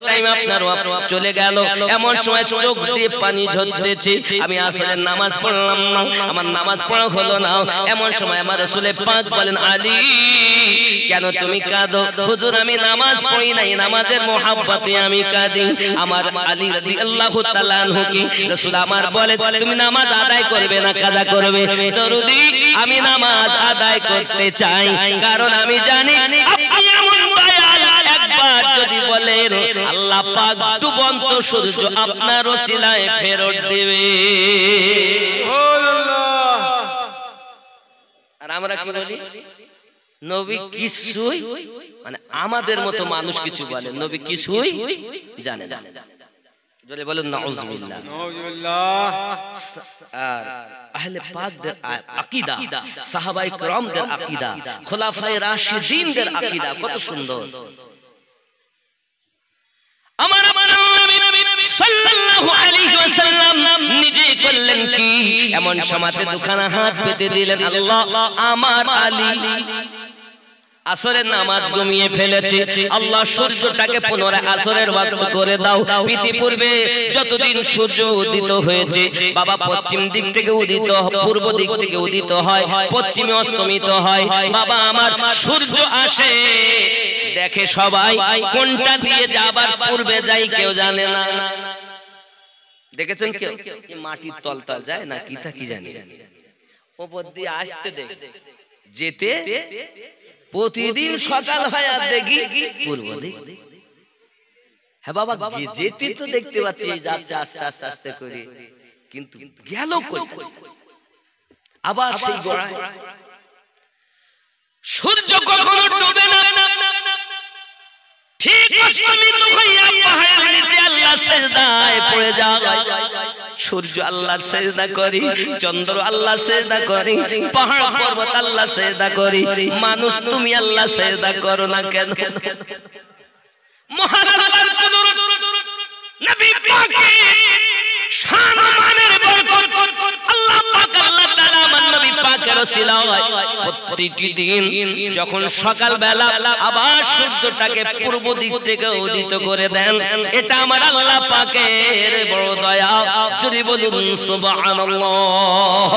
Time আপনার চলে গেল, এমন সময় চোখ দিয়ে পানি ঝরতেছে, আমি আসরের নামাজ পড়লাম না, আমার নামাজ পড়া হলো না। এমন সময় আমার রাসূল পাক বলেন, আলী কেন তুমি কাঁদো? হুজুর আমি নামাজ পড়ি নাই, নামাজের মোহাব্বতে আমি কাঁদি। আমার আলী রাদিয়াল্লাহু তাআলা আনহু কি রাসূল আমার বলে, তুমি নামাজ আদায় করবে না কাজা করবে? দরুদি আমি নামাজ আদায় করতে চাই, কারণ আমি জানি আপনি এমন দয়াল, একবার যদি বলেন আল্লাহ পাক ডুবন্ত সূর্য আপনার ওসিলায় ফেরত দেবে। সুবহানাল্লাহ। আর আমরা কি বলি? নবী কিছুই, মানে আমাদের মতো মানুষ কিছু বলে, নবী কিছুই জানে না। জোরে বলুন নাউযুবিল্লাহ। নাউযুবিল্লাহ। আর আহলে পাকদের আকীদা, সাহাবায়ে কেরামদের আকীদা, খোলাফায়ে রাশিদিনদের আকীদা কত সুন্দর। আমার নবী সাল্লাল্লাহু আলাইহি ওয়াসাল্লাম নিজে বললেন কি, এমন সময়তে দুখানা হাত পেতে দিলেন, আল্লাহ আমার আলী আসরের নামাজ ঘুমিয়ে ফেলেছে, আল্লাহ সূর্যটাকে পুনরায় আসরের ওয়াক্ত করে দাও। ইতিপূর্বে যতদিন সূর্য উদিত হয়েছে বাবা পশ্চিম দিক থেকে উদিত, পূর্ব দিক থেকে উদিত হয়, পশ্চিমে অস্তমিত হয়। বাবা আমার সূর্য আসে দেখে সবাই, কোনটা দিয়ে যাবার পূর্বে যাই কেউ জানে না। দেখেছেন কেউ? মাটির তলতল যায় না কি তা কি জানি, ওপর দিয়ে আসতে দেখ যেতে প্রতিদিন সকাল হয় আর দেখি পূর্ব দিক। হ্যাঁ বাবা যেতে তো দেখতে পাচ্ছি যাচ্ছে আস্তে আস্তে আস্তে করে, কিন্তু গেল কই? আবার সেই গোড়ায় সূর্য কখনো ডুবে না, ঠিক অস্তমিত হইয়া পাহাড়ের নিচে আল্লাহ সিজদায় পড়ে যায়। সূর্য আল্লাহর সিজদা করি, চন্দ্র আল্লাহর সিজদা করি, পাহাড় পর্বত আল্লাহর সিজদা করি, মানুষ তুমি আল্লাহর সিজদা করো না কেন? মহান আল্লাহর কুদরত, নবী পাকের শান মানের বরকত, আল্লাহ পাক আল্লাহ তাআলা আমার নবী পাকের ওসিলায় প্রতিটি দিন যখন সকাল বেলা আবার সূর্যটাকে পূর্ব দিক থেকে উদিত করে দেন, এটা আমার আল্লাহ পাকের বড় দয়া। যদি বলুন সুবহানাল্লাহ।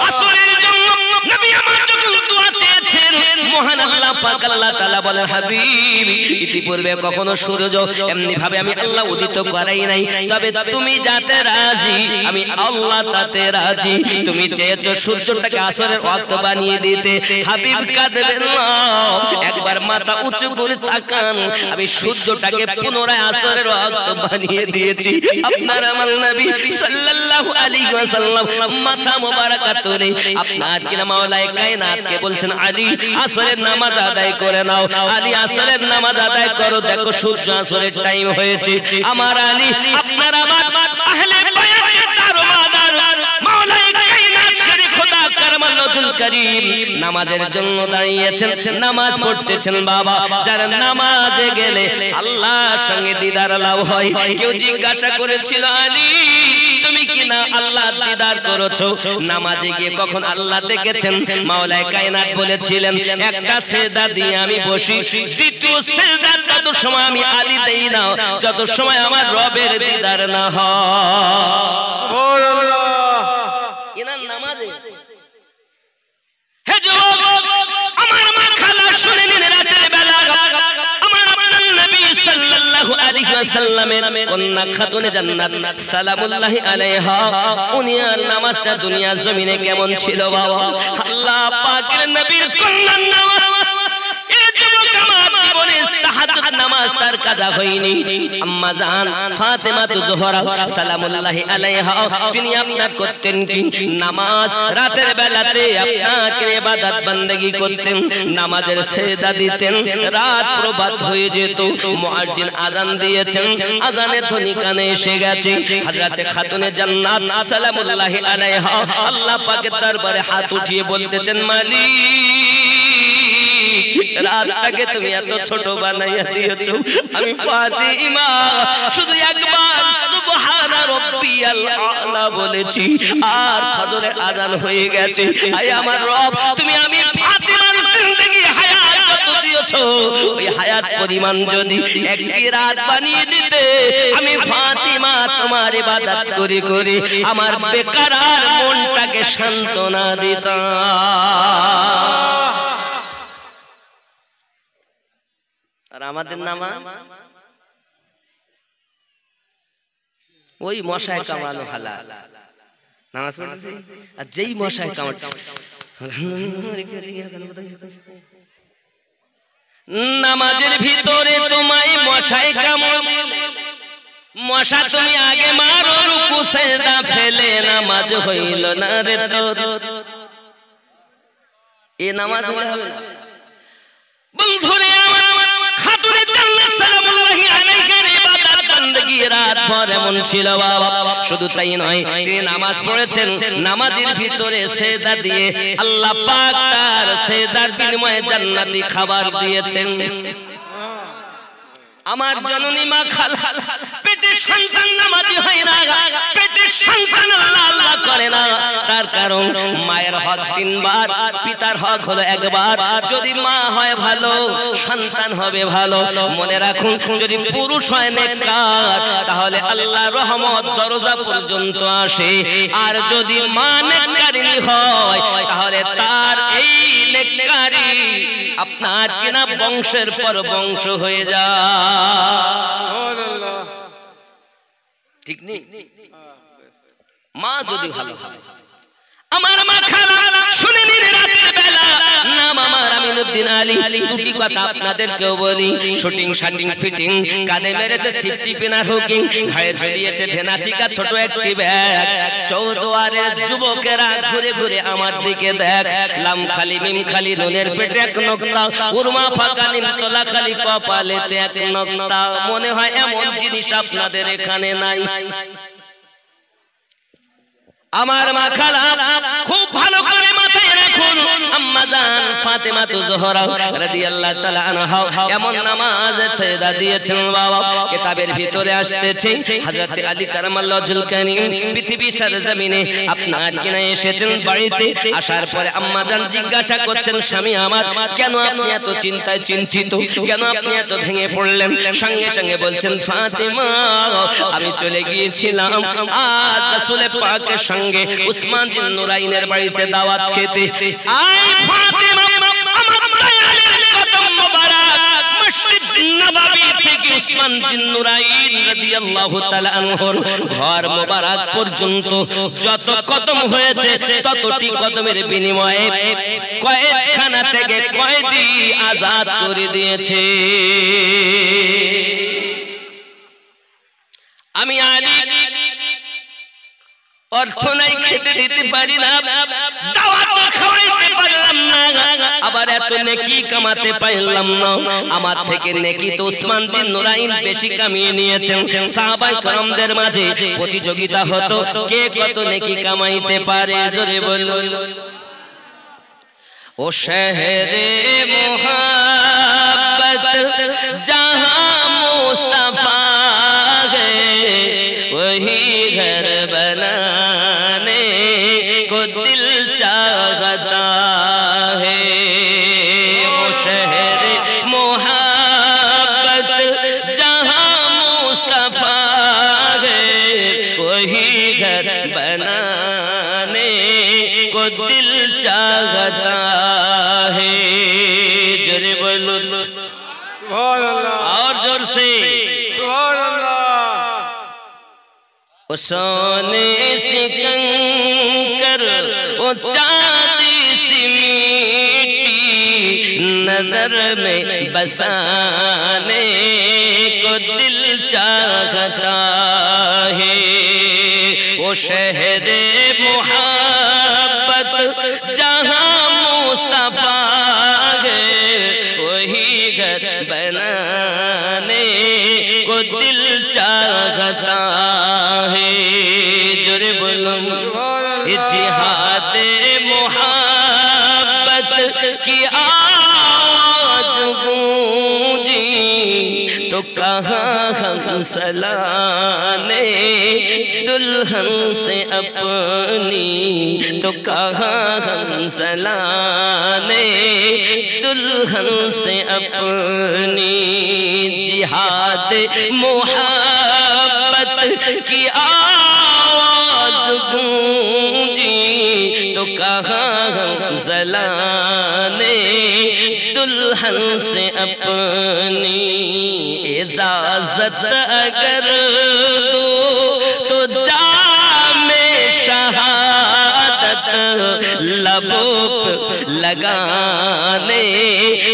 আসরের জন্য নবী আমার যখন দোয়া চেয়েছেন, মহান আল্লাহ পাক আল্লাহ তাআলা বলেন, হাবিব ইতিপূর্বে কখনো সূর্য এমনি ভাবে আমি আল্লাহ উদিত করাই নাই, তবে তুমি যাতে রাজি আমি আল্লাহ তাতে রাজি। তুমি চেয়েছো সূর্যটাকে আসরের ওয়াক্ত বানিয়ে দিতে, হাবিব কাঁদবেন না, একবার মাথা উঁচু করে তাকান, আমি সূর্যটাকে পুনরায় আসরের ওয়াক্ত বানিয়ে দিয়েছি। আপনার আমার নবী সাল্লাল্লাহু আলাইহি ওয়াসাল্লাম মাথা মোবারক তুলে আপনার কিনা মাওলায়ে কায়নাতকে বলছেন, আলী আসরের নামাজ আদায় করে নাও, আলী আসরের নামাজ আদায় করো, দেখো সূর্য আসরের টাইম হয়েছে। আমার আলী আপনার আমার আহলে বায়াতের দারোয়াদার মাওলায়ে কায়নাত শরীফ খোদা কারমানুল কারীম নামাজের জন্য দাঁড়িয়েছেন, নামাজ পড়তেছেন। বাবা যারা নামাজে গেলে আল্লাহর সঙ্গে দিদার লাভ হয়। কেউ জিজ্ঞাসা করেছিল, আলী তুমি কি না আল্লাহ দিদার করেছো? নামাজে গিয়ে কখন আল্লাহ দেখেছেন? মাওলায়ে কায়নাত বলেছিলেন, একটা সিজদা দিয়ে আমি বসি, দ্বিতীয় সিজদা তত সময় আমি আলী দেই না যত সময় আমার রবের দিদার না হয়। সুবহানাল্লাহ। ইনার নামাজে হে যুবক আমার মা খালা শুনে নিন, রাতের বেলা আমার আপনার নবী সাল্লাল্লাহু আলাইহি ওয়াসাল্লামের কন্যা খাতুনে জান্নাত সালামুল্লাহি আলাইহা, উনি আর নামাজটা দুনিয়ার জমিনে কেমন ছিল বাবা? আল্লাহ পাকের নবীর কন্যার নামাজ, এই যুবক আমার জীবনে তাহাজ্জুদ নামাজ তার কাজা হয়নি। আম্মা জান ফাতেমা জোহরা সালামুল্লাহি আলাইহা তিনি আপনার করতেন কি? নামাজ রাতের বেলাতে আপনাকে ইবাদত বندگی করতেন, নামাজের সিজদা দিতেন, রাত প্রভাত হয়ে যেত, মুয়াজ্জিন আযান দিয়েছেন, আযানের ধ্বনি কানে এসে গেছে, হযরতে খাতুনে জান্নাত সালামুল্লাহি আলাইহা আল্লাহ পাকের দরবারে হাত উঠিয়ে বলতেছেন, মালিক রাতটাকে তুমি এত ছোট বানাইয়া দিয়েছো, আমি ফাতিমা শুধু একবার সুবহানা রাব্বিয়াল আলা বলেছি আর ফজরের আযান হয়ে গেছে। আয় আমার রব তুমি আমি ফাতিমার জিন্দেগি হায়াত কত দিয়েছো দিয়েছো ওই হায়াত পরিমাণ যদি একটি রাত বানিয়ে দিতে আমি ফাতিমা তোমার ইবাদত করে করে আমার বেকার মনটাকে সান্ত্বনা দিতাম। আর আমাদের নামাজ ওই মশায় কামড়ানো হালাল, নামাজ পড়তেছি আর যেই মশায় কামড় নামাজের ভিতরে তোমায় মশায় কামড় মশা তুমি আগে মারো রুকু সিজদা ফেলে নামাজ হইল না রে তোর। এই নামাজ হলে হবে না বন্ধুরে আমার খাতুনে জান্নাত সালামুল্লাহি আলাইহি ইবাদত বندگی রাত ভর এমন ছিল বাবা। শুধু তাই নয় তিনি নামাজ পড়েছেন, নামাজের ভিতরে সিজদা দিয়ে আল্লাহ পাক তার সিজদার বিনিময়ে জান্নাতি খাবার দিয়েছেন। আমার জননী মা খালা পেটের সন্তান নামাজি হয় না, পেটের সন্তান আল্লাহ আল্লাহ করে না, তার কারণ মায়ের হক তিনবার, পিতার হক হলো একবার। যদি মা হয় ভালো সন্তান হবে ভালো। মনে রাখুন যদি পুরুষ হয় নেককার তাহলে আল্লাহ রহমত দরজা পর্যন্ত আসে, আর যদি মা নেককারিনী হয় তাহলে তার এই নেককারি আপনার কিনা বংশের পর বংশ হয়ে যায়। ঠিক নেই? মা যদি ভালো হয়। আমার মা খালা শুনে নিন রাতের বেলা নাম আমার আমিনুদ্দিন আলী। দুটি কথা আপনাদেরকেও বলি, শুটিং শাটিং ফিটিং, কাঁধে মেরেছে সিফটি পিনার হুকিং, ঘাড়ে ঝুলিয়েছে ধেনাচিকা ছোট একটি ব্যাগ। চৌদুয়ারের যুবকেরা ঘুরে ঘুরে আমার দিকে দেখ, লাম খালি মিম খালি নুনের পেটে এক নক্তা, উরমা ফাঁকা নিম তোলা খালি কপালেতে এক নক্তা। মনে হয় এমন জিনিস আপনাদের এখানে নাই। আমার মা খালা খুব ভালো করে মাথায় রাখুন, আম্মা জান ফাতেমা জোহরা রাদিয়াল্লাহু তাআলা আনহা এমন নামাজ সিজদা দিয়েছেন বাবা। কিতাবের ভিতরে আসতেছে হযরত আলী কারামাল্লাহু ওয়াজহুল কারীম পৃথিবী সরজমিনে আপনার কিনা এসেছেন বাড়িতে। আসার পরে আম্মা জান জিজ্ঞাসা করছেন স্বামী আমার কেন আপনি এত চিন্তায় চিন্তিত, কেন আপনি এত ভেঙে পড়লেন? সঙ্গে সঙ্গে বলছেন ফাতেমা আমি চলে গিয়েছিলাম আজ রাসূল পাকের সঙ্গে উসমান জিন নুরাইনের বাড়িতে দাওয়াত খেতে। আই ফাতেমা আমার দয়ালের কদম মোবারক মসজিদ নববী থেকে উসমান জিন নুরাইন রাদিয়াল্লাহু তাআলা আনহুর ঘর মোবারক পর্যন্ত যত কদম হয়েছে ততটি কদমের বিনিময়ে কয়েদখানা থেকে কয়েদি আজাদ করে দিয়েছে। আমি আলী অর্থ নাই খেতে দিতে পারি না, দাওয়াত খাওয়াইতে পারলাম না, আবার এত নেকি কামাতে পারলাম না। আমার থেকে নেকি তো উসমান জিন নুরাইন বেশি কামিয়ে নিয়েছেন। সাহাবায়ে কেরামদের মাঝে প্রতিযোগিতা হতো কে কত নেকি কামাইতে পারে। জোরে বলুন। ও শহরে মোহাব্বত जहां मुस्तफा है वही घर बनाने को दिल चाहता है। वो शहर मोहब्बत जहां मुस्तफा है वही घर बनाने को दिल चाहता है। जोरे बोलो और जोर से ओ सोने से कंकर ओ चांदी सी मिट्टी नजर में बसाने को दिल चाहता है। वो शहर मोहब्बत जहां मुस्तफा है वही घर बनाने को दिल चाहता है। जोरे बोलो जिहाद मोहब्बत की आवाज गूंजी तो कहाँ ہم سلانے دلہن سے اپنی تو کہاں ہم سلانے دلہن سے اپنی جہاد محبت کی آواز گونجی تو کہاں ہم سلانے دلہن سے اپنی اجازت اگر دو تو جام شہادت لبوں پہ لگانے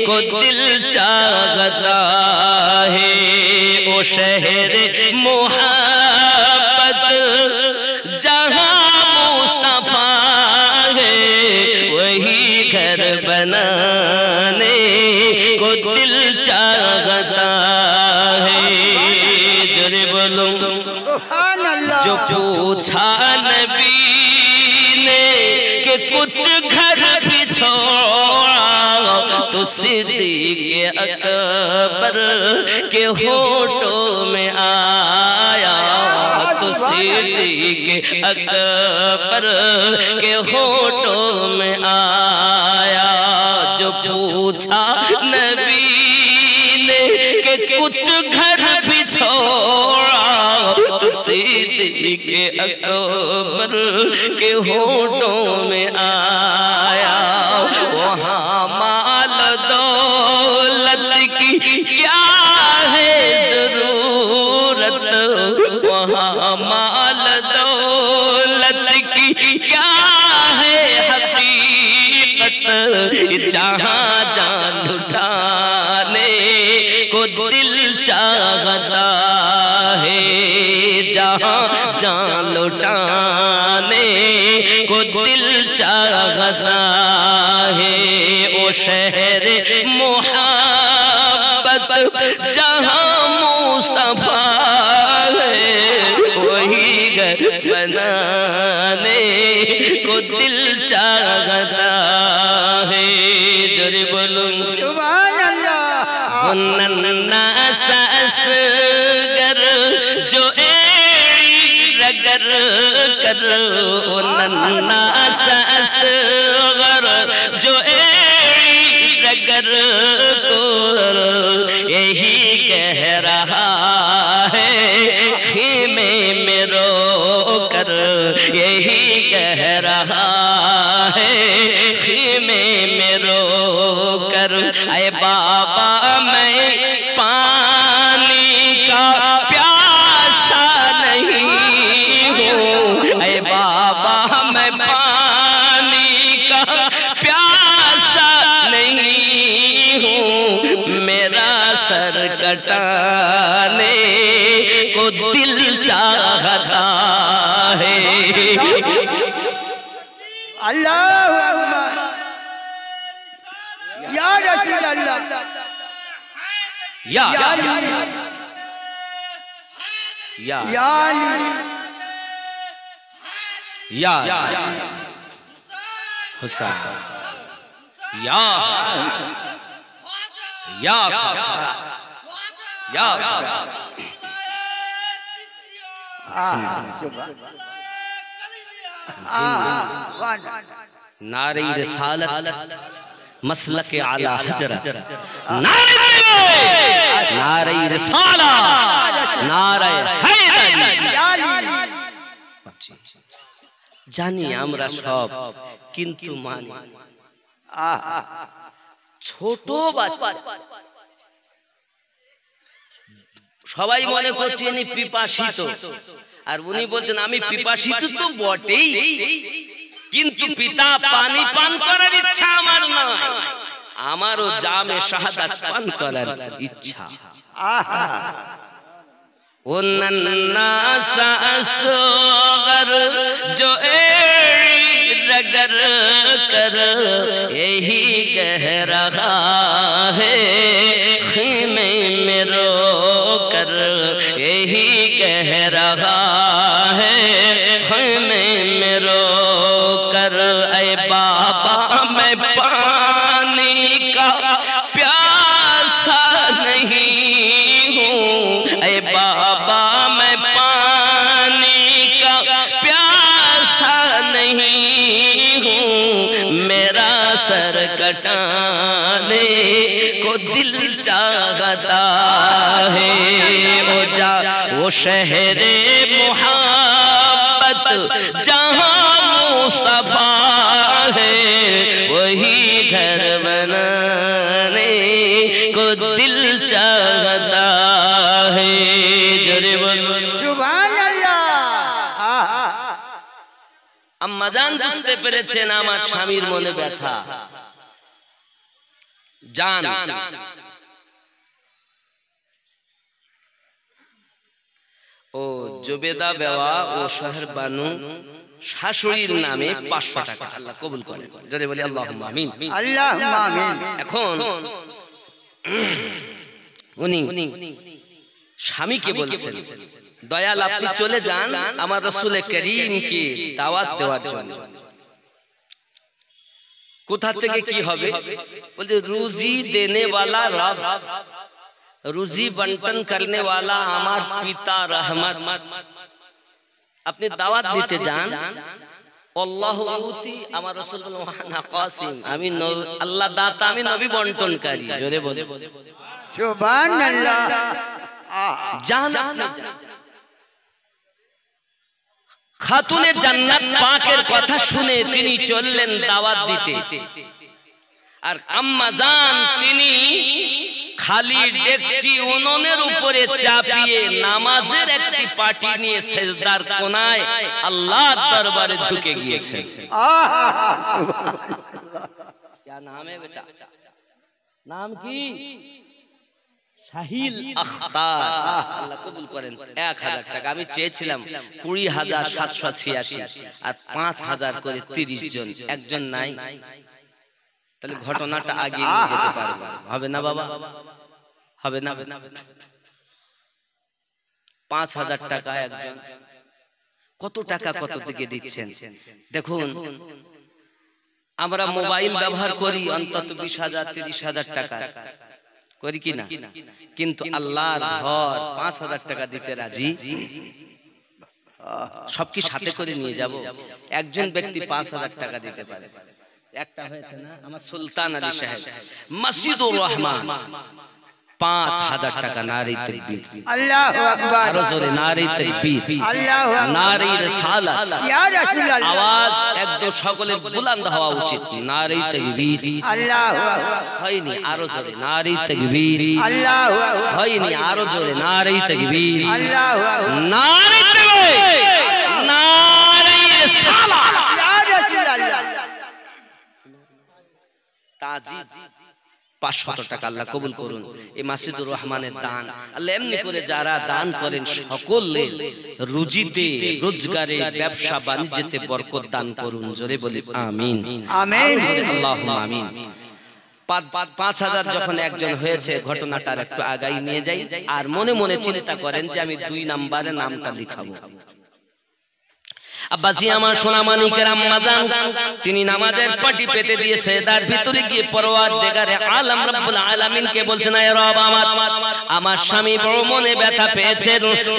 کو دل چاہتا ہے او شہر محبت جہاں مصطفیٰ ہے وہی گھر بنانے کو دل چاہتا ہے جرے بولوں جو پوچھا نبی نے کہ کچھ گھر بھی چھوڑا تو صدیق اکبر کے ہونٹوں میں آیا تو صدیق اکبر کے ہونٹوں میں آیا جو پوچھا نبی نے کہ کچھ گھر بھی چھوڑا تو صدیق اکبر کے ہونٹوں میں آیا وہاں مال دولت کی کیا ہے ضرورت وہاں مال دولت کی کیا ہے حقیقت جہاں جان لٹانے کو دل چاہتا ہے جہاں جان لٹانے کو دل چاہتا ہے او شہر محبت جہاں مصطفیٰ ہے وہی گھر بنانے کو دل چاہتا ہے جرے بولوں سبحان اللہ ننّا سا اصغر جو رگر کر ننّا سا اصغر جو رگر کر یہی کہہ رہا ہے خیمے میں رو کر یہی کہہ رہا ہے خیمے میں رو کر اے بابا میں پانی کا پیاسا نہیں ہوں اے بابا میں پانی کا پیاسا نہیں ہوں میرا سر کٹانے کو دل چاہتا ہے اللہ اکبر یا رسول اللہ یا حسین نعرہ رسالت مسلک اعلی حضرت نعرہ رسالت نعرہ حیدری জানি আমরা সব কিন্তু মানি ছোট বাচ্চা সবাই মনে করছে ইনি পিপাসিত আর উনি বলছেন আমি পিপাসিত তো বটেই কিন্তু পিতা পানি পান করার ইচ্ছা আমার নয় আমারও জামে শাহাদাত পান করার ইচ্ছা وہ ننّا سا اصغر جو رگر کر یہی کہہ رہا ہے خیمے میں رو کر یہی کہہ رہا ہے خیمے میں رو کر اے بابا میں پانی کا پیاسا نہیں ہوں اے بابا बाबा मैं पानी का प्यासा नहीं हूँ, मेरा सर कटाने को दिल चाहता है। वो शहरे मोहब्बत जहाँ मुस्तफा है, वही घर बनाने को दिल चाहता है। जरे बोलो সুবহান আল্লাহ। আম্মাজান বুঝতে পেরেছেন আমার স্বামীর মনে ব্যথা। জান ও জুবেদা বেওয়া ও শহর বানু শাশুড়ির নামে 500 টাকা আল্লাহ কবুল করেন। জোরে বলি আল্লাহুম্মা আমিন। আল্লাহুম্মা আমিন। এখন উনি স্বামীকে বলছেন, দয়াল আপনি চলে যান আমার রাসূল করিমকে দাওয়াত দেওয়ার জন্য। কোথা থেকে কি হবে? বলতে রুজি দেনে वाला রব, রুজি বন্টন करने वाला আমার পিতা রহমত, আপনি দাওয়াত দিতে যান। আল্লাহু উতি, আমার রাসূল বলেন ওয়ানা কাসিম, আমি আল্লাহ দাতা, আমি নবী বন্টনকারী। জোরে বলে সুবহান আল্লাহ। জান খাতুনে জান্নাত পাকের কথা শুনে তিনি চললেন দাওয়াত দিতে। আর আম্মা জান তিনি খালি ডেকচি উনুনের উপরে চাপিয়ে নামাজের একটি পাটি নিয়ে সেজদার কোনায় আল্লাহর দরবারে ঝুঁকে গিয়েছেন। क्या नाम है बेटा? नाम की শাহিল আখতার, আল্লাহ কবুল করেন। 1000 টাকা আমি চেয়েছিলাম 20,786 আর 5000 করে 30 জন, একজন নাই, তাহলে ঘটনাটা আগে নিয়ে যেতে পারবো। হবে না বাবা? হবে না? 5000 টাকা একজন, কত টাকা কত দিকে দিচ্ছেন দেখুন। আমরা মোবাইল ব্যবহার করি অন্তত 20,000 30,000 টাকা করি কিনা, কিন্তু আল্লাহর ঘর 5000 টাকা দিতে রাজি। সব কি সাথে করে নিয়ে যাব? একজন ব্যক্তি 5000 টাকা দিতে পারে। একটা হয়েছে না আমার সুলতান আলী সাহেব, মসজিদুর রহমান, 5000 টাকা। নারে তাকবীর, আল্লাহু আকবার। আরো জোরে নারে তাকবীর, আল্লাহু আকবার। নারে রিসালাত, ইয়া রাসূলুল্লাহ, আওয়াজ একদম সকলের বুলন্দ হওয়া উচিত। নারে তাকবীর, আল্লাহু আকবার। হয়নি? আরো জোরে নারে তাকবীর, আল্লাহু আকবার। হয়নি? আরো জোরে নারে তাকবীর, আল্লাহু আকবার। নারে তাকবীর, নারে রিসালাত। ইয়া রাসূলুল্লাহ, তাজিদ 500 টাকা আল্লাহ কবুল করুন। এই মাসজিদুর রহমানের দান আল্লাহ এমনি করে যারা দান করেন সকলের রুজিতে, রোজগারে, ব্যবসা বাণিজ্যতে বরকত দান করুন। জোরে বলি আমিন। আমিন। আল্লাহুম্মা আমিন। 5000 যখন একজন হয়েছে, ঘটনাটার একটু আগাই নিয়ে যাই। আর মনে মনে চিন্তা করেন যে আমি 2 নম্বরে নামটা লিখাবো। আব্বাসি আমার সোনামানিকের আম্মা জান তিনি নামাজের পাটি পেতে দিয়ে সেজদার ভিতরে গিয়ে পরওয়ারদিগারে আলম রব্বুল আলামিনকে বলছেন, হে রব আমার স্বামী বড় মনে ব্যথা পেয়েছে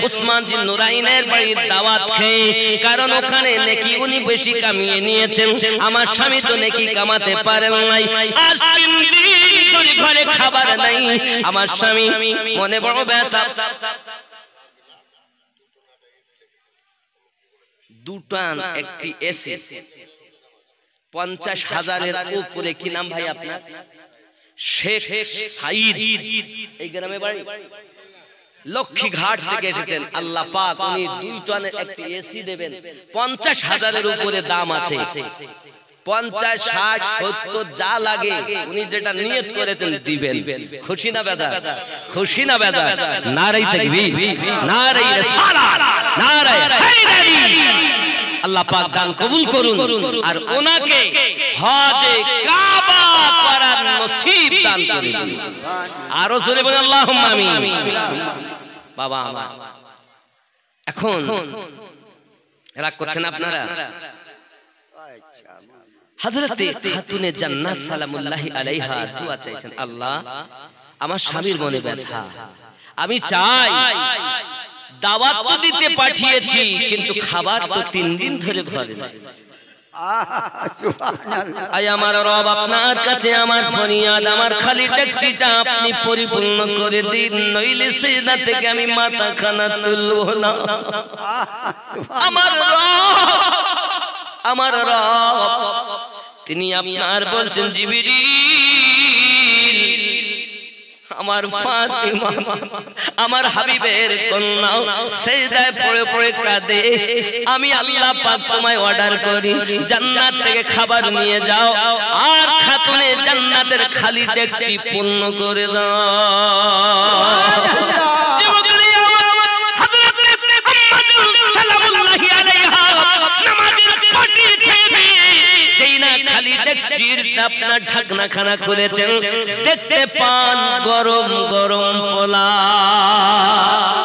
উসমান জিন নুরাইনের বাড়ির দাওয়াত খেয়ে, কারণ ওখানে নেকি উনি বেশি কামিয়ে নিয়েছেন, আমার স্বামী তো নেকি কামাতে পারেন নাই। আজ 3 দিন ধরে ঘরে খাবার নাই, আমার স্বামী মনে বড় ব্যথা। দুটান একটি এসি 50,000-এর উপরে। কি নাম ভাই আপনার? শেখ সাইদ, এই গ্রামে বাড়ি, লক্ষ্মীঘাট থেকে এসেছেন। আল্লাহ পাক উনি 2 টনের একটি এসি দেবেন, 50,000-এর উপরে দাম আছে। 50, 60, 70 যা লাগে উনি যেটা নিয়ত করেছেন দিবেন। খুশি না বেদা? খুশি না বেদা? নারে তাকবীর, নারে রিসালাত, নারে হায়দারি। আল্লাহ পাক দান কবুল করুন আর ওনাকে হজে কাবা করার নসিব দান করে দিন। আরো জোরে বলেন আল্লাহুম্মা আমিন। বাবা আমার এখন রাগ করছেন আপনারা? হযরতে খাতুনে জান্নাত সালামুল্লাহি আলাইহা দোয়া চাইছেন, আল্লাহ আমার স্বামীর মনে ব্যথা, আমি চাই দাওয়াত তো দিতে পাঠিয়েছি কিন্তু খাবার তো 3 দিন ধরে ঘরে নাই। আয় আমার রব, আপনার কাছে আমার ফরিয়াদ, আমার খালি ডেকচিটা আপনি পরিপূর্ণ করে দিন, নইলে সিজদা থেকে আমি মাথা খানা তুলব না। আমার রব তিনি আপনার বলছেন, জিবরিল আমার ফাতিমা আমার হাবিবের কন্যা সিজদায় পড়ে পড়ে কাঁদে, আমি আল্লাহ পাক তোমায় অর্ডার করি জান্নাত থেকে খাবার নিয়ে যাও আর খাতুনে জান্নাতের খালি ডেকচি পূর্ণ করে দাও। আপনার ঢাকনা খানা খুলেছেন, দেখতে পান গরম গরম পোলাও।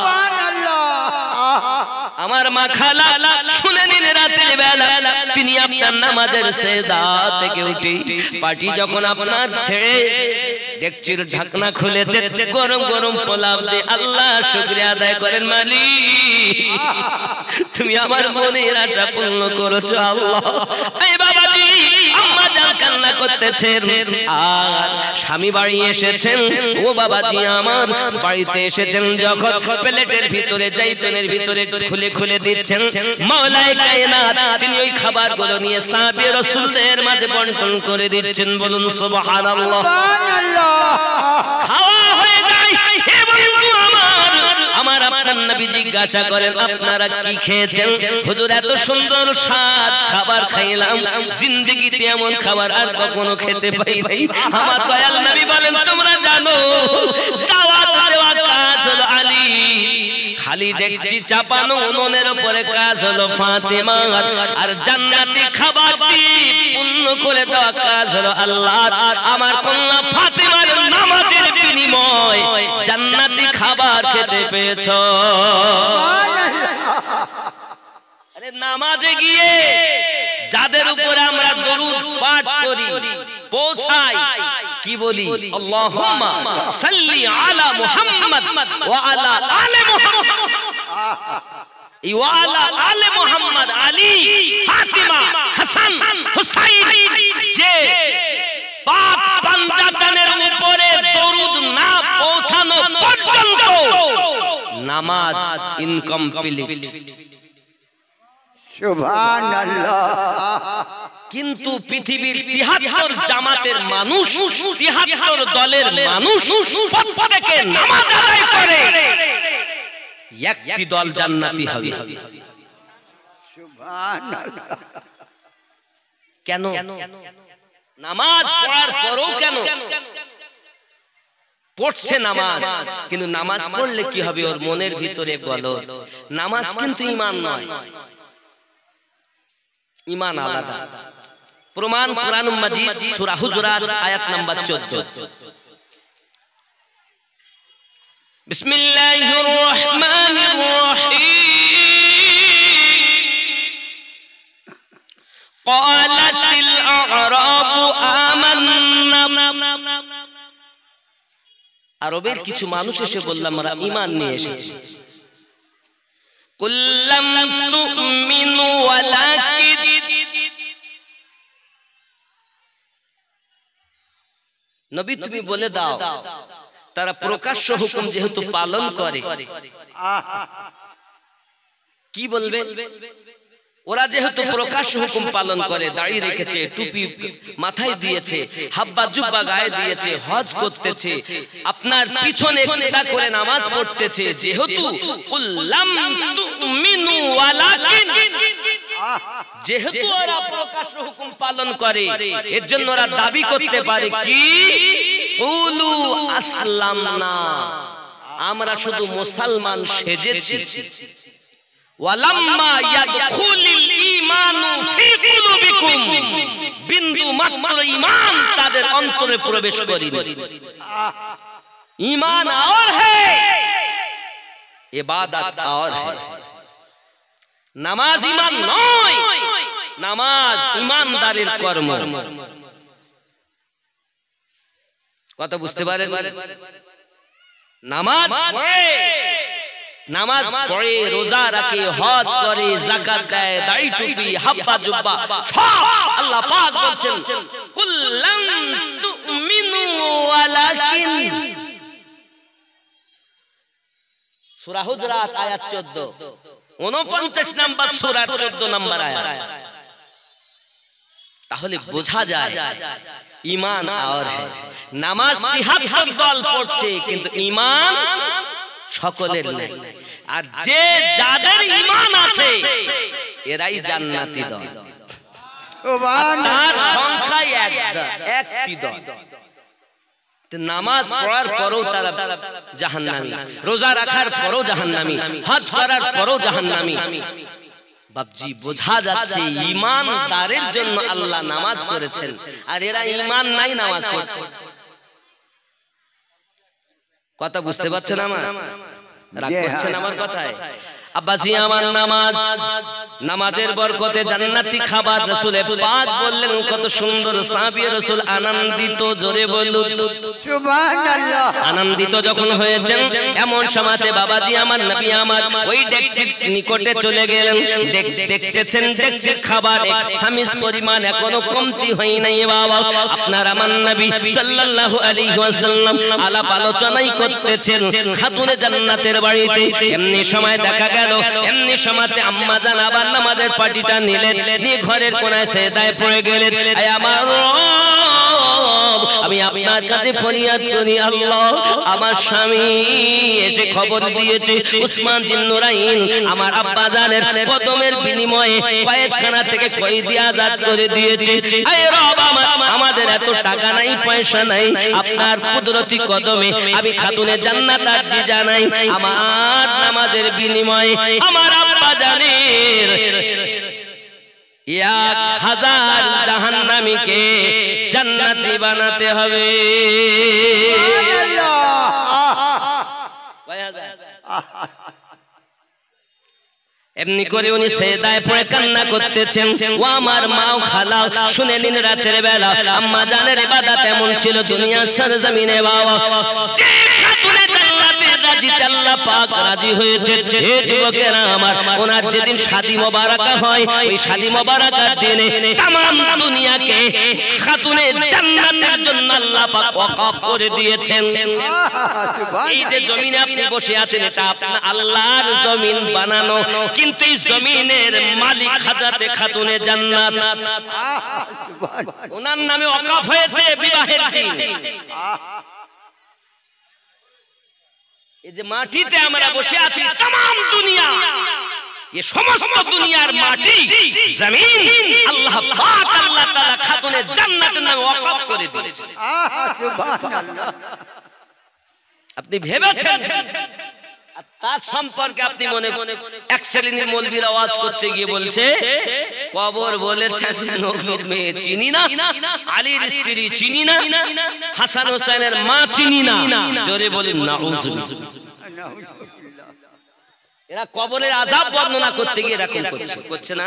আমার মা খালা শুনে নিলে রাতের বেলা তিনি আপনার নামাজের সেজদা থেকে উঠে পাটি যখন আপনার ছেড়ে ডেকচির ঢাকনা খুলেছে, গরম গরম পোলাও দিয়ে আল্লাহ শুকরিয়া আদায় করেন, মালিক তুমি আমার মনের আশা পূর্ণ করেছো আল্লাহ। এই বাবাজি আম্মা জান কান্না করতেছেন আর স্বামী বাড়ি এসেছেন। ও বাবাজি আমার বাড়িতে এসেছেন যখন প্লেটের ভিতরে জাইতুনের ভিতরে খুলে খুলে দিচ্ছেন, মাওলায়ে কায়নাত তিনি ওই খাবারগুলো নিয়ে সাহাবী রাসূলদের মাঝে বন্টন করে দিচ্ছেন। বলুন সুবহানাল্লাহ। খাওয়া হয়ে যায়, হে বন্ধু আমার আপনার নবী জিজ্ঞাসা করেন আপনারা কি খেয়েছেন? হুজুর এত সুন্দর স্বাদ খাবার খাইলাম, জিন্দেগিতে এমন খাবার আর কখনো খেতে পাই নাই। আমার দয়াল নবী বলেন তোমরা জানো দাওয়াত দেওয়া কাজ হলো আলী, খালি ডেকচি চাপানো উনুনের উপরে কাজ হলো ফাতেমা, আর জান্নাতি খাবার পূর্ণ করে দেওয়া কাজ হলো আল্লাহ। আমার কন্যা ফাতেমার নামাজের বিনিময় জান্নাতি খাবার খেতে পেয়েছো। আরে নামাজে গিয়ে যাদের উপরে আমরা দরুদ পাঠ করি পৌঁছাই কি বলি? আল্লাহুম্মা সাল্লি আলা মুহাম্মদ ওয়া আলা আলি মুহাম্মদ ওয়া আলা আলি মুহাম্মদ, আলী, ফাতিমা, হাসান, হুসাইন, যে পাক পাঞ্জাদানের উপরে দরুদ না পৌঁছানো পর্যন্ত নামাজ ইনকমপ্লিট। সুবহানাল্লাহ। কিন্তু পৃথিবীর ৭৩ জামাতের মানুষ, ৭৩ দলের মানুষ প্রত্যেকে নামাজ আদায় করে, একটি দল জান্নাতি হবে। সুবহানাল্লাহ। কেন? নামাজ পড়ার পরেও কেন পড়ছে নামাজ, কিন্তু নামাজ পড়লে কি হবে? ওর মনের ভিতরে গলদ। নামাজ কিন্তু ঈমান নয়, ঈমান আলাদা। প্রমাণ কোরআন মাজিদ সূরা হুজুরাত আয়াত নাম্বার 14। বিসমিল্লাহির রহমানির রহিম। ক্বালাতিল আ'রাবু আমান্না। আরবের কিছু মানুষ এসে বলল আমরা ঈমান নিয়ে এসেছি। কুল্লাম তুমিনু ওয়ালাকিন, নবী তুমি বলে দাও তারা প্রকাশ্য হুকুম যেহেতু পালন করে, কি বলবে? ওরা যেহেতু প্রকাশ্য হুকুম পালন করে, দাড়ি রেখেছে, টুপি মাথায় দিয়েছে, হাব্বা জুব্বা গায়ে দিয়েছে, হজ করতেছে, আপনার পিছনে ইক্তেদা করে নামাজ পড়তেছে, যেহেতু কুল্লাম তুমিনু ওয়ালাকিন, যেহেতু ওরা প্রকাশ্য হুকুম পালন করে, এর জন্য ওরা দাবি করতে পারে কি? কুলু আসলামনা, আমরা শুধু মুসলমান সেজেছি। ওয়ালাম্মা ইয়াদখুলিল ঈমানু ফি কুলুবিকুম, বিন্দু মাত্র ঈমান তাদের অন্তরে প্রবেশ করেনি। ঈমান और है, ইবাদত और है। নামাজ ঈমান নয়, নামাজ ঈমানদারের কর্ম। কথা বুঝতে পারেন? নামাজ পড়ে নামাজ পড়ে, রোজা রাখে, হজ করে, যাকাত দেয়, দাড়ি টুপি, হাব্বা জুব্বা সব আল্লাহ পাক বলছেন কুল্লান তুমিনু ওয়ালাকিন। সূরা হুজরাত আয়াত 14, 49 নম্বর সূরা 14 নম্বর আয়াত। তাহলে বোঝা যায় ঈমান আর है। নামাজ 73 দল পড়ছে কিন্তু ঈমান সকলের নেই। আর যে যাদের ঈমান আছে এরাই জান্নাতি দল। তার সংখ্যা একটি দল। নামাজ পড়ার পরও তারা জাহান্নামী, রোজা রাখার পরও জাহান্নামী, হজ করার পরও জাহান্নামী। বাপজি বোঝা যাচ্ছে ঈমানদারের জন্য আল্লাহ নামাজ করেছেন, আর এরা ঈমান নাই নামাজ পড়ে। কথা বুঝতে পারছেন আমার? রাগ করছেন আমার কথায়? আব্বাজি আমার নামাজের বরকতে জান্নাতি খাবার রাসূল পাক বললেন। কত সুন্দর সাহাবী রাসূল আনন্দিত, জোরে বলুন সুবহানাল্লাহ। আনন্দিত যখন হয়েছেন এমন সময়তে বাবাজি আমার নবী আমার ওই ডেকচির নিকটে চলে গেলেন। দেখতেছেন ডেকচির খাবার এক সামিস পরিমাণ এখনো কমতি হয় নাই। বাবা আপনার আমার নবী সাল্লাল্লাহু আলাইহি ওয়াসাল্লাম আলাপ আলোচনাই করতেছেন খাতুনে জান্নাতের বাড়িতে। এমনি সময় দেখা গেল, এমনি সময়তে আম্মা জান আবার নামাজের পাটিটা নিলেন, নিয়ে ঘরের কোনায় সেজদায় পড়ে গেলেন। আয় আমার রব, আমি আপনার কাছে ফরিয়াদ করি আল্লাহ, আমার স্বামী এসে খবর দিয়েছে উসমান জিন্নুরাইন আমার আব্বা জানের কদমের বিনিময়ে কয়েকখানা থেকে কয়েদি আজাদ করে দিয়েছে। আয় রব, আমাদের এত টাকা নাই, পয়সা নাই, আপনার কুদরতি কদমে আমি খাতুনে জান্নাত আরজি জানাই, আমার নামাজের বিনিময়ে আমার আব্বা জানের 1000 জাহান্নামীকে জান্নাতি বানাতে হবে। এমনি করে উনি সেজদায় পড়ে কান্না করতেছেন। ও আমার মা ও খালা, শুনে নিন রাতের বেলা আম্মা জানের ইবাদত এমন ছিল দুনিয়ার সরজমিনে। বাবা যে খাতুনে জান্নাতের রাজিতে আল্লাহ পাক রাজি হয়েছে। হে যুবকেরা আমার, ওনার যেদিন শাদী মোবারকা হয় ওই শাদী মোবারকার দিনে तमाम দুনিয়াকে খাতুনে জান্নাতের জন্য আল্লাহ পাক ওয়াকফ করে দিয়েছেন। এই যে জমিনে আপনি বসে আছেন এটা আপনার আল্লাহর জমিন বানানো, কিন্তু এই জমিনের মালিক হযরতে খাতুনে জান্নাত, ওনার নামে ওয়াকফ হয়েছে বিবাহের দিন। এই যে মাটিতে আমরা বসে আছি तमाम দুনিয়া, ये সমস্ত দুনিয়ার মাটি জমিন আল্লাহ পাক আল্লাহ তাআলা খাতুনে জান্নাতের নামে ওয়াকফ করে দিয়েছেন। সুবহানাল্লাহ। আপনি ভেবেছেন আর তার সম্পর্কে আপনি মনে এক শ্রেণীর মৌলবীর আওয়াজ করতে গিয়ে বলছে কবর বলেছেন নবীর মেয়ে চিনি না, আলীর স্ত্রী চিনি না, হাসান হোসেনের মা চিনি না। জোরে বলেন নাউজুবিল্লাহ। এরা কবরের আযাব বর্ণনা করতে গিয়ে এরকম করছে না?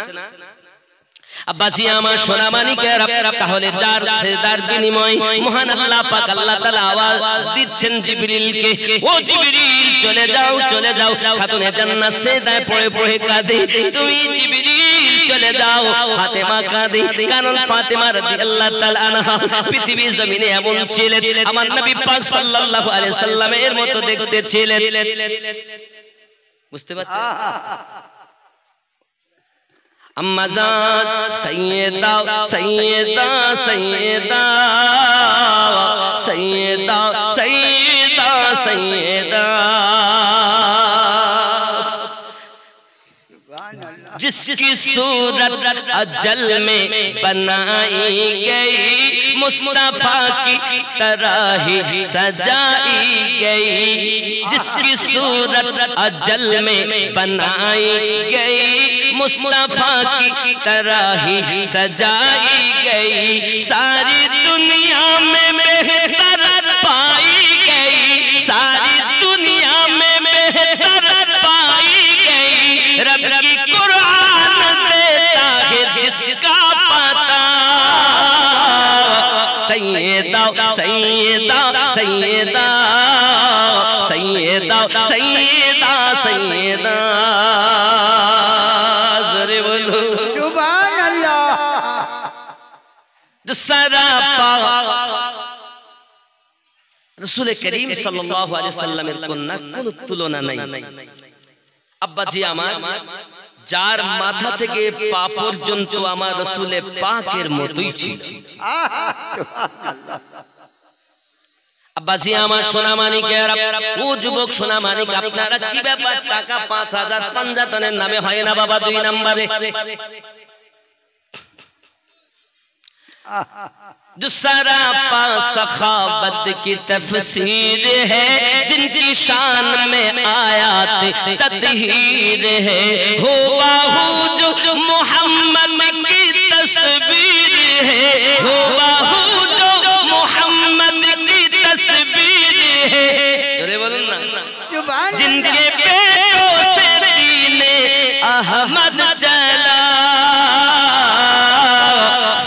আব্বাজি আমার সোনা মানিকেরা, তাহলে যার সেজদার বিনিময় মহান আল্লাহ পাক আল্লাহ তাআলা আওয়াজ দিচ্ছেন জিবরিলকে, ও জিবরিল চলে যাও চলে যাও, খাতুনে জান্নাত সেজদায় পড়ে পড়ে কাঁদে, তুমি জিবরিল চলে যাও। ফাতেমা কাঁদে, কারণ ফাতেমা রাদিয়াল্লাহু তাআলা আনহা পৃথিবীর জমিনে এমন ছিলেন আমার নবী পাক সাল্লাল্লাহু আলাইহি সাল্লামের মতো দেখতে ছিলেন। বুঝতে পারছেন? अम्मा जान सैयदा सैयदा सैयदा सैयदा सैयदा सैयदा, जिसकी सूरत अजल में बनाई गई, मुस्तफा की तरह ही सजाई गई, जिसकी सूरत अजल में बनाई गई, मुस्तफा की तरह ही सजाई गई, सारी दुनिया में बेहतर पाई गई, सारी दुनिया में बेहतर पाई गई, रब की कुरान देता है जिसका पता, सैयदा सैयदा सैयदा सैयदा सैयदा सैयदा সারাপা রাসূল করিম সাল্লাল্লাহু আলাইহি সাল্লামের কন্যার কোনো তুলনা নাই। আব্বাজি আমার, যার মাথা থেকে পা পর্যন্ত আমার রাসূল পাকের মতোই ছিল। আব্বাজি আমার, সোনা মানিকেরা, ও যুবক সোনা মানিক, আপনারা কি ব্যাপার? টাকা 5000 পাঞ্জাতনের নামে হয় না বাবা 2 নম্বরে? दूसरा पा सखावत की तफसीर है, जिनकी शान में आयात तत्हीर है। हो बाहू जो मोहम्मद की तस्वीर है, हो बाहू जो मोहम्मद की तस्वीर है। जोरे बोलूं ना, जिनके पेटों से दीने अहमद चला।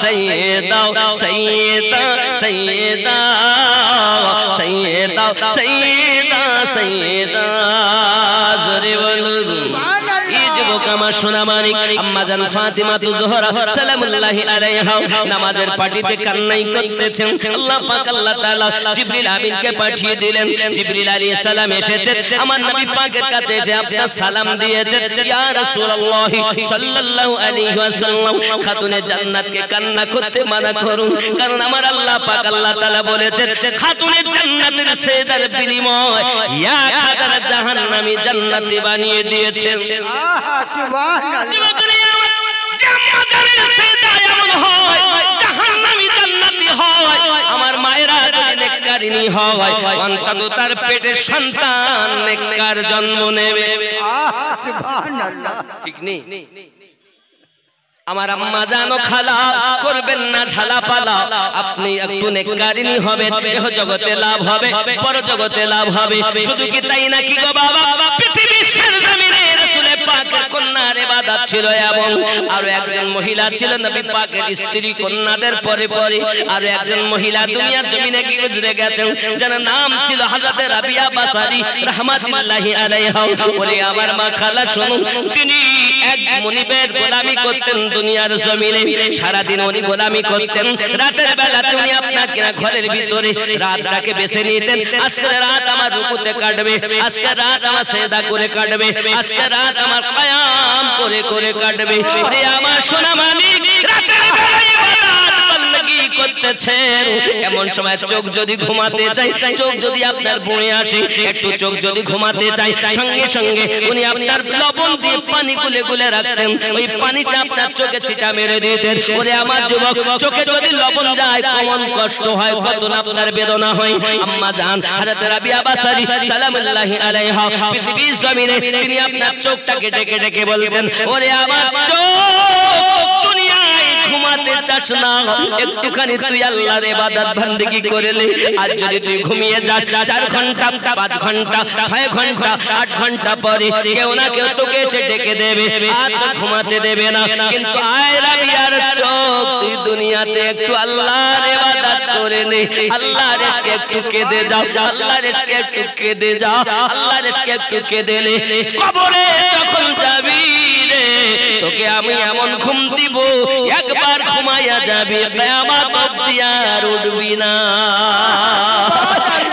सैयदा सैयदा सैयदा सैयदा सैयदा सैयदा जोरे बोलो ये যুবক আমার সোনা মানিক আম্মা জান ফাতিমা জোহরা সালামুল্লাহি আলাইহা নামাজের পাটিতে কান্নাই করতেছেন। আল্লাহ পাক আল্লাহ তাআলা জিবরিল আমিনকে পাঠিয়ে দিলেন। জিবরিল আলাইহিস সালাম এসেছেন আমার নবী পাকের কাছে এসে আপনার সালাম দিয়েছেন। ইয়া রাসূলুল্লাহ সাল্লাল্লাহু আলাইহি ওয়াসাল্লাম, খাতুনে জান্নাতকে কান্না করতে মানা করুন, কারণ আমার আল্লাহ পাক আল্লাহ তাআলা বলেছেন খাতুনে জান্নাতের সেজদার বিনিময় 1000 জাহান্নামী জান্নাতি বানিয়ে দিয়েছেন। সুবহানাল্লাহ। জান্নাতের সেজদা এমন হয় জাহান্নামী জান্নাতি হয়। আমার মায়েরা যদি নেককারিনী হয় অন্তত তার পেটের সন্তান নেককার জন্ম নেবে। সুবহানাল্লাহ, ঠিক নেই? আমার আম্মা জানো খালা করবেন না ঝালা পালা, আপনি একটু নেককারিনী হবেন, এহ জগতে লাভ হবে, পর জগতে লাভ হবে। শুধু কি তাই নাকি গো বাবা? পৃথিবীর জমিনে রাসূল পাকের কন্যার ইবাদত ছিল, এবং আরো একজন মহিলা ছিল নবী পাকের স্ত্রী কন্যাদের পরে পরে আরো একজন মহিলা দুনিয়ার জমিনে কি গুজরে গেছেন, যার নাম ছিল হযরত রাবিয়া বাসারি রাহমাতুল্লাহি আলাইহা। বলে আমার মা খালা শুনুন, তিনি এক মনিবের গোলামি করতেন দুনিয়ার জমিনে। সারা দিন উনি গোলামি করতেন, রাতের বেলা উনি আপনার কিনা ঘরের ভিতরে রাতটাকে বেছে নিতেন। আজকে রাত আমার রুকুতে কাটবে, আজকে রাত আমার সেজদা করে কাটবে, আজকে রাত আমার কিয়াম করে করে কাটবে। আরে আমার সোনা মানিক রাতের বেলা ইবাদত বندگی করতেছেন, এমন সময় চোখ যদি ঘুমাতে চাই, চোখ যদি আপনার বয়ে আসে, একটু চোখ যদি ঘুমাতে চাই, সঙ্গে সঙ্গে উনি আপনার লবণ দিয়ে পানি গুলে গুলে রাখতেন, ওই পানিটা আপনার চোখে ছিটা মেরে দিতেন। ওরে আমার যুবক, চোখে যদি লবণ যায় কেমন কষ্ট হয়, কত না আপনার বেদনা হয়। আম্মা জান হযরত রাবিয়া বাসারি সালামুল্লাহি আলাইহা পৃথিবীর জমিনে তিনি আপনার চোখটাকে ডেকে ডেকে বলতেন, ওরে আমার চোখ দুনিয়ায় ঘুমাতে চাস না, একটুখানি তুই আল্লাহর ইবাদত বندگی করলে, আজ যদি তুই ঘুমিয়ে যাস 4 ঘন্টা 5 ঘন্টা 6 ঘন্টা 8 ঘন্টা পরে কেউ না কেউ তোকে এসে ডেকে দেবে, আর তো ঘুমাতে দেবে না। কিন্তু আয় রাবিয়ার চোখ, তুই দুনিয়াতে একটু আল্লাহর ইবাদত করে নে, আল্লাহর ইশকে একটু কেঁদে যাও, আল্লাহর ইশকে একটু কেঁদে যাও, আল্লাহর ইশকে একটু কেঁদেলে কবরে যখন যাবি রে তোকে আমি এমন ঘুম দিব, একবার ঘুমায়া যাবি কিয়ামত অবধি আর উঠবি না।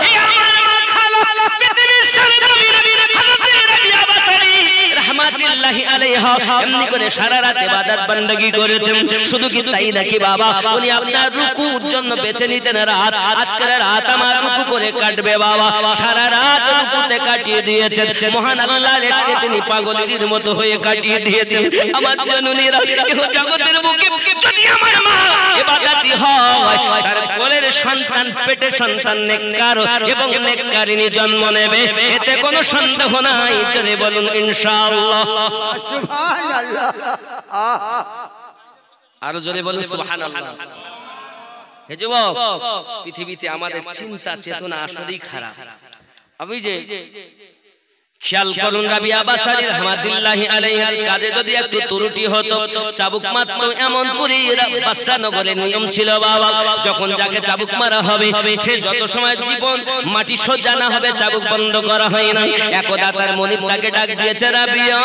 এই আমার মা খালা পৃথিবীর সরজমিনে হযরত রাবিয়া বাসারি রাহমাতুল্লাহি আলাইহা এমনি করে সারা রাত ইবাদত বندگی করেছেন। শুধু কি তাই নাকি বাবা, উনি আপনার রুকুর জন্য বেছে নিতেন রাত, আজকের রাত আমার রুকু করে কাটবে বাবা, সারা রাত রুকুতে কাটিয়ে দিয়েছেন। মহান আল্লাহর ইশকে তিনি পাগলের মতো হয়ে কাটিয়ে দিয়েছেন। আমার জননীরা, এই জগতের বুকে যদি আমার মা ইবাদতি হয়, তার কোলের সন্তান পেটে সন্তান নেককার এবং নেককারিনী জন্ম নেবে, এতে কোনো সন্দেহ নাই। জোরে বলুন ইনশাআল্লাহ। সুবহানাল্লাহ। আরো জোরে বলুন সুবহানাল্লাহ। হে যুবক, পৃথিবীতে আমাদের চিন্তা চেতনা আসলেই খারাপ। আমি যে খেয়াল করুন, রাবিয়া বাসারী রাহমাতুল্লাহি আলাইহার কাজে যদি একটু ত্রুটি হতো, চাবুক মারতো। এমন করে বাসরা নগরের নিয়ম ছিল বাবা, যখন যাকে চাবুক মারা হবে সে যত সময় জীবন মাটি সোজা না হবে চাবুক বন্ধ করা হয় না। একদা তার মনিব তাকে ডাক দিয়েছে, রাবিয়া।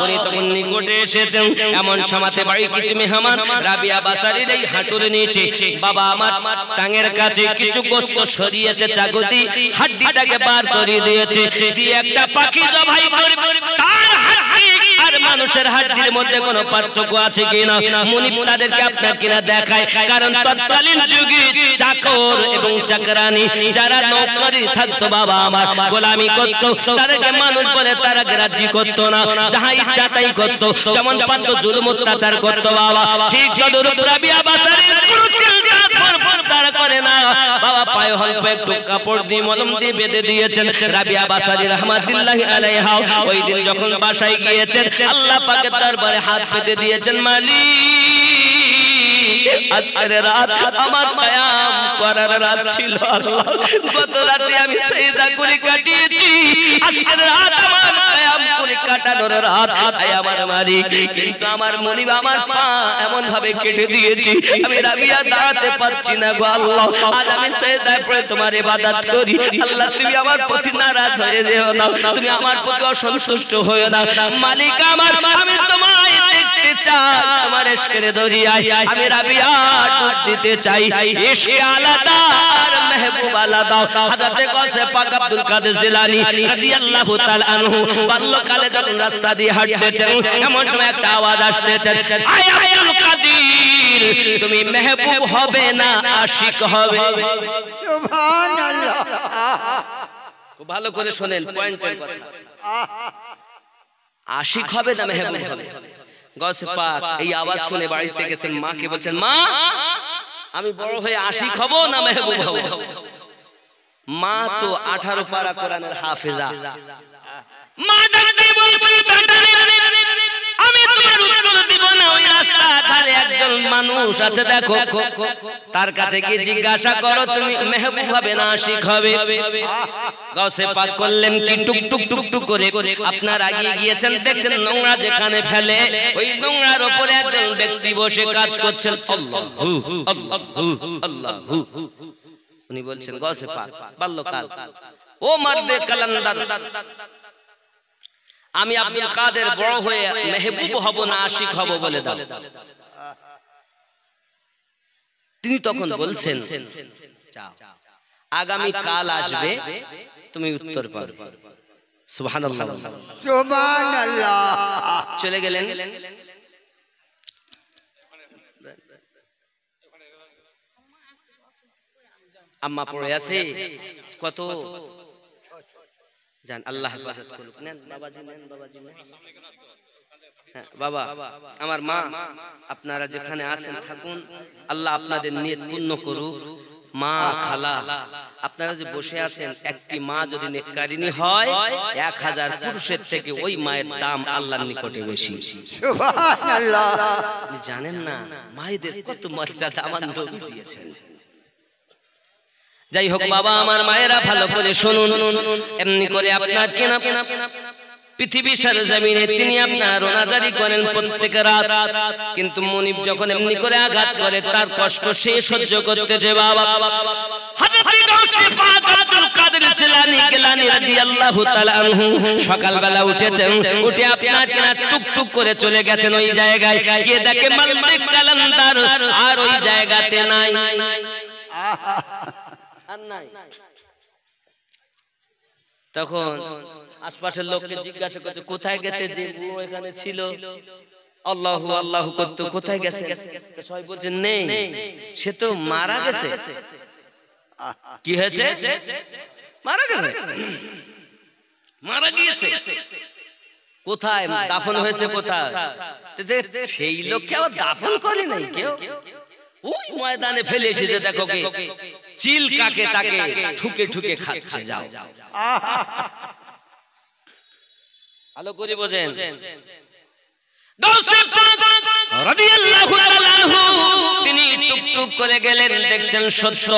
উনি তখন নিকটে এসেছেন। এমন সমাতে বাড়ি কিছু মেহমান রাবিয়া বাসারীর এই হাঁটুর নিচে বাবা আমার টাঙের কাছে কিছু গোশত সরিয়েছে, চাকুতি হাড্ডিটাকে বার করে দিয়েছে, দিয়ে একটা পাখি জবাই করে তার হাড্ডি আর মানুষের হাড্ডির মধ্যে কোনো পার্থক্য আছে কিনা মুনিব তাদেরকে আপনার কিনা দেখায়। কারণ তৎকালীন যুগে চাকর এবং চাকরানি যারা নৌকরি থাকতো বাবা আমার গোলামি করতো, তাদেরকে মানুষ বলে তারা গ্রাহ্য করতো না, যাহা ইচ্ছা তাই করতো, যেমন পারত জুলুম অত্যাচার করতো বাবা। ঠিক তদরূপ রাবিয়া বাসারীর কোনো চিন্তা তারা করে না বাবা। পায়ে অল্প একটু কাপড় দিয়ে মলম দিয়ে বেঁধে দিয়েছেন। রাবিয়া বাসারী রাহমাতুল্লাহি আলাইহা ওই দিন যখন বাসায় গিয়েছেন আল্লাহ পাকের দরবারে হাত পেতে দিয়েছেন, মালিক আজকের রাত আমার কিয়াম করার রাত ছিল আল্লাহ। গত রাতে আমি সিজদা করে কাটিয়েছি, আজকের রাত আমার কিয়াম করে কাটানোর রাত। আয় আমার মালিক, কিন্তু আমার মনিব আমার পা এমন ভাবে কেটে দিয়েছি আমি রাবিয়া দাঁড়াতে পারছি না গো আল্লাহ। আজ আমি সিজদায় পড়ে তোমার ইবাদত করি। আল্লাহ তুমি আমার প্রতি নারাজ হয়ে যেও না, তুমি আমার প্রতি অসন্তুষ্ট হয়ো না। মালিক আমার, আমি তোমায় দেখতে চাই, আমার ইশকের দরিয়ায় আমি রাবিয়া ডুব দিতে চাই। ইশকে আলাদা আর মেহবুব আলাদা। হযরত গাউসে পাক আব্দুল কাদের জিলানী রাদিয়াল্লাহু তাআলা আনহু বাল্যকালে যখন রাস্তা দিয়ে হাঁটতেছেন এমন সময় একটা আওয়াজ আসতেছে, আয় আব্দুল কাদের তুমি মেহবুব হবে না আশিক হবে। সুবহানাল্লাহ। খুব ভালো করে শুনেন পয়েন্টের কথা, আশিক হবে না মেহবুব হবে। গাউসে পাক এই আওয়াজ শুনে বাড়িতে গেছেন, মাকে বলছেন, মা আমি বড় হয়ে আশিক হব না মেহবুব হব? মা তো 18 পারা কোরআনের হাফেজা। মা ডাকতে বলছেন, আমি তোমার উত্তর দিব না। ওই রাস্তা ধারে একজন মানুষ আছে, দেখো তার কাছে গিয়ে জিজ্ঞাসা করো তুমি মেহবুব হবে না আশিক হবে। গাউসে পাক করলেন কি, টুক টুক টুক টুক করে আপনার আগিয়ে গিয়েছেন, দেখছেন নোংরা যেখানে ফেলে ওই নোংরার উপরে একজন ব্যক্তি বসে কাজ করছেন। আল্লাহু আল্লাহু আল্লাহু। উনি বলছেন, গাউসে পাক বাল্যকাল, ও মার্দে কালান্দার, আমি আব্দুল কাদের বড় হয়ে মেহবুব হব না আশিক হব বলে দাও। তিনি তখন বলছেন, আগামী কাল আসবে তুমি উত্তর পাবে। সুবহানাল্লাহ সুবহানাল্লাহ। চলে গেলেন। আম্মা পড়ে আছে কত জান, আল্লাহ হেফাজত করুক। নেন বাবাজি, নেন বাবাজি, নেন। হ্যাঁ বাবা, আমার মা আপনারা যেখানে আছেন থাকুন, আল্লাহ আপনাদের নিয়ত পূর্ণ করুক। মা খালা আপনারা যে বসে আছেন, একটি মা যদি নেককারিনী হয় 1000 পুরুষের থেকে ওই মায়ের দাম আল্লাহর নিকটে বেশি। সুবহানাল্লাহ। আপনি জানেন না মায়েদের কত মর্যাদা আমার নবী দিয়েছেন। যাই হোক বাবা, আমার মায়েরা ভালো করে শুনুন, এমনি করে আপনার কেনা পৃথিবী সরজমিনে তিনি আপনার রোনাদারি করেন প্রত্যেক রাত, কিন্তু মুনিব যখন এমনি করে আঘাত করে তার কষ্ট সে সহ্য করতেছে বাবা। হযরত গাউসে পাক আব্দুল কাদের জিলানী গিলানী রাদিয়াল্লাহু তাআলা আনহু সকালবেলা উঠেছেন, উঠে আপনার কেনা টুক টুক করে চলে গেছেন ওই জায়গায়, গিয়ে দেখে মালিক কালান্দার আর ওই জায়গাতে নাই। তখন আশপাশের লোককে জিজ্ঞাসা করছে, কোথায় গেছে যে বুড়ো এখানে ছিল, আল্লাহু আল্লাহু করত, কোথায় গেছে? সবাই বলছে নেই, সে তো মারা গেছে। কি হয়েছে? মারা গেছে, মারা গিয়েছে। কোথায় দাফন হয়েছে? কোথায়? সেই লোককে আবার দাফন করে নাই কেউ, ওই ময়দানে ফেলে এসেছে। দেখো কে চিল কাকে তাকে ঠুকে ঠুকে খাচ্ছে। যাও ভালো করে বোঝেন, গাউসে পাক রাদিয়াল্লাহু তাআলা আনহু তিনি টুকটুক করে গেলেন, দেখছেন সত্য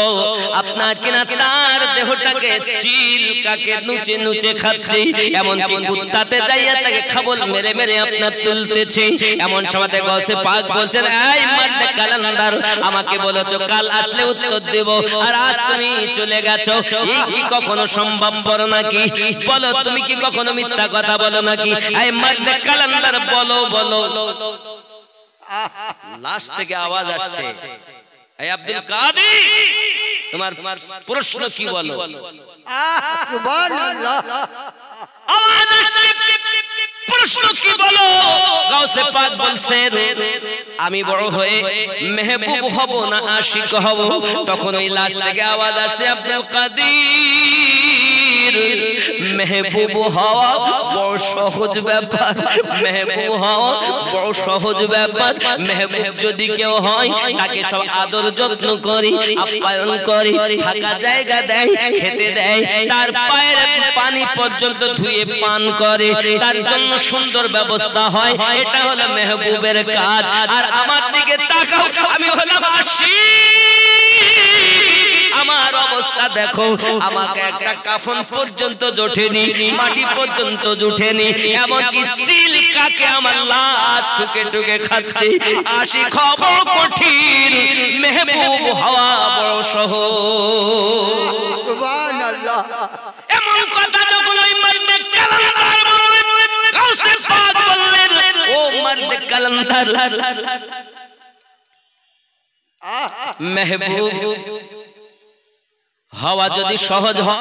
আপনার কিনা তার দেহটাকে চিল কাকে নুচে নুচে খাচ্ছে, এমন কি কুত্তাতে যাইয়া তাকে খাবল মেরে মেরে আপনার তুলতেছে। এমন সময়তে গাউসে পাক বলছেন, এই মারদে কালান্দার, আমাকে বলেছো কাল আসলে উত্তর দেব, আর আজ তুমি চলে গেছো, এই কি কখনো সম্ভবপর নাকি? বলো তুমি কি কখনো মিথ্যা কথা বলো নাকি? এই মারদে কালান্দার বলো বলো। লাশ থেকে আওয়াজ আসছে, এই আব্দুল কাদের তোমার প্রশ্ন কি বলো? সুবহানাল্লাহ। আওয়াজ আসছে, প্রশ্ন কি বলো? গাউসে পাক বলছেন, আমি বড় হয়ে মেহবুব হব না আশিক হব? তখন ওই লাশ থেকে আওয়াজ আসে, আব্দুল কাদের মেহবুব হওয়া বড় সহজ ব্যাপার, মেহবুব হওয়া বড় সহজ ব্যাপার। মেহবুব যদি কেউ হয় তাকে সব আদর যত্ন করি, আপ্যায়ন করি, থাকা জায়গা দেয়, খেতে দেয়, তার পায়ের পানি পর্যন্ত ধুয়ে পান করে, তার জন্য সুন্দর ব্যবস্থা হয়। এটা হলো মেহবুবের কাজ। আর আমার দিকে তাকাও, আমি হলাম আশিক, আমার অবস্থা দেখো, আমাকে একটা কাফন পর্যন্ত জোটেনি, মাটি পর্যন্ত জুটেনি, এমনকি চিল কাকে আমার লাত টুকে টুকে খাচ্ছে। আশিক হব কঠিন, মেহবুব হওয়া বড় সহজ। সুবহানাল্লাহ। এমন কথা যখন ওই মারদে কালান্দার বললেন, গাউসে পাক বললেন, ও মারদে কালান্দার, মেহবুব হওয়া যদি সহজ হয়